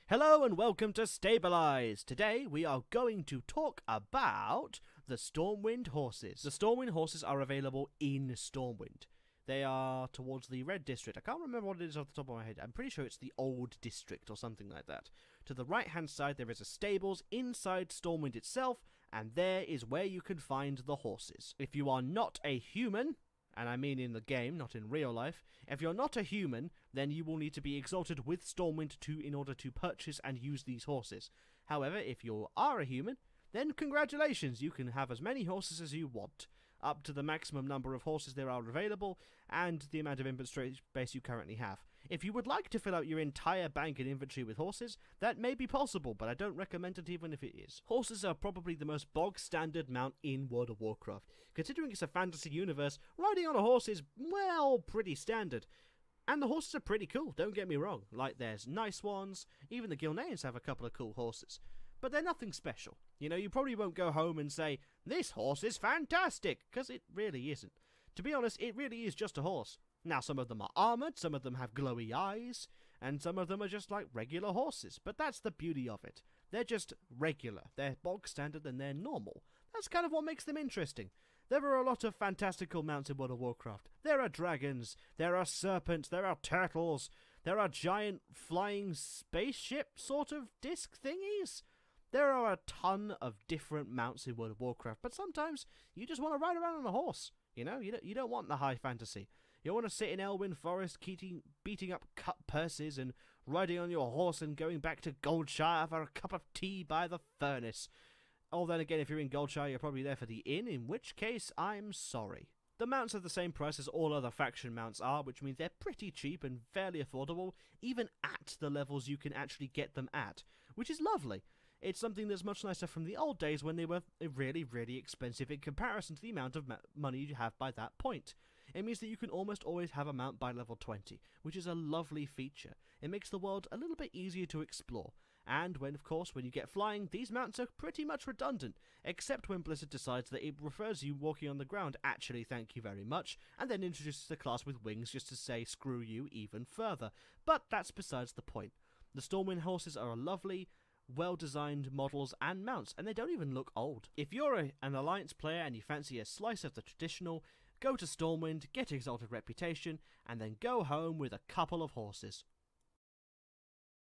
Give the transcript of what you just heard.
Hello and welcome to Stable-Ise. Today we are going to talk about the Stormwind Horses. The Stormwind Horses are available in Stormwind. They are towards the red district. I can't remember what it is off the top of my head. I'm pretty sure it's the old district or something like that. To the right hand side there is a stables inside Stormwind itself, and there is where you can find the horses. If you are not a human, and I mean in the game, not in real life, if you're not a human, then you will need to be exalted with Stormwind in order to purchase and use these horses. However, if you are a human, then congratulations, you can have as many horses as you want, up to the maximum number of horses there are available, and the amount of inventory space you currently have. If you would like to fill out your entire bank and inventory with horses, that may be possible, but I don't recommend it even if it is. Horses are probably the most bog-standard mount in World of Warcraft. Considering it's a fantasy universe, riding on a horse is, well, pretty standard. And the horses are pretty cool, don't get me wrong. Like, there's nice ones, even the Gilneans have a couple of cool horses. But they're nothing special. You know, you probably won't go home and say, this horse is fantastic, because it really isn't. To be honest, it really is just a horse. Now, some of them are armoured, some of them have glowy eyes, and some of them are just like regular horses. But that's the beauty of it. They're just regular. They're bog standard and they're normal. That's kind of what makes them interesting. There are a lot of fantastical mounts in World of Warcraft. There are dragons, there are serpents, there are turtles, there are giant flying spaceship sort of disc thingies. There are a ton of different mounts in World of Warcraft, but sometimes you just want to ride around on a horse. You know, you don't want the high fantasy. You want to sit in Elwyn Forest beating up cut purses and riding on your horse and going back to Goldshire for a cup of tea by the furnace. Oh, then again, if you're in Goldshire, you're probably there for the inn, in which case, I'm sorry. The mounts are the same price as all other faction mounts are, which means they're pretty cheap and fairly affordable, even at the levels you can actually get them at, which is lovely. It's something that's much nicer from the old days when they were really, really expensive in comparison to the amount of money you have by that point. It means that you can almost always have a mount by level 20, which is a lovely feature. It makes the world a little bit easier to explore. And when you get flying, these mounts are pretty much redundant, except when Blizzard decides that it prefers you walking on the ground, actually thank you very much, and then introduces a class with wings just to say screw you even further. But that's besides the point. The Stormwind Horses are a lovely, well-designed models and mounts, and they don't even look old. If you're an Alliance player and you fancy a slice of the traditional, go to Stormwind, get Exalted Reputation, and then go home with a couple of horses.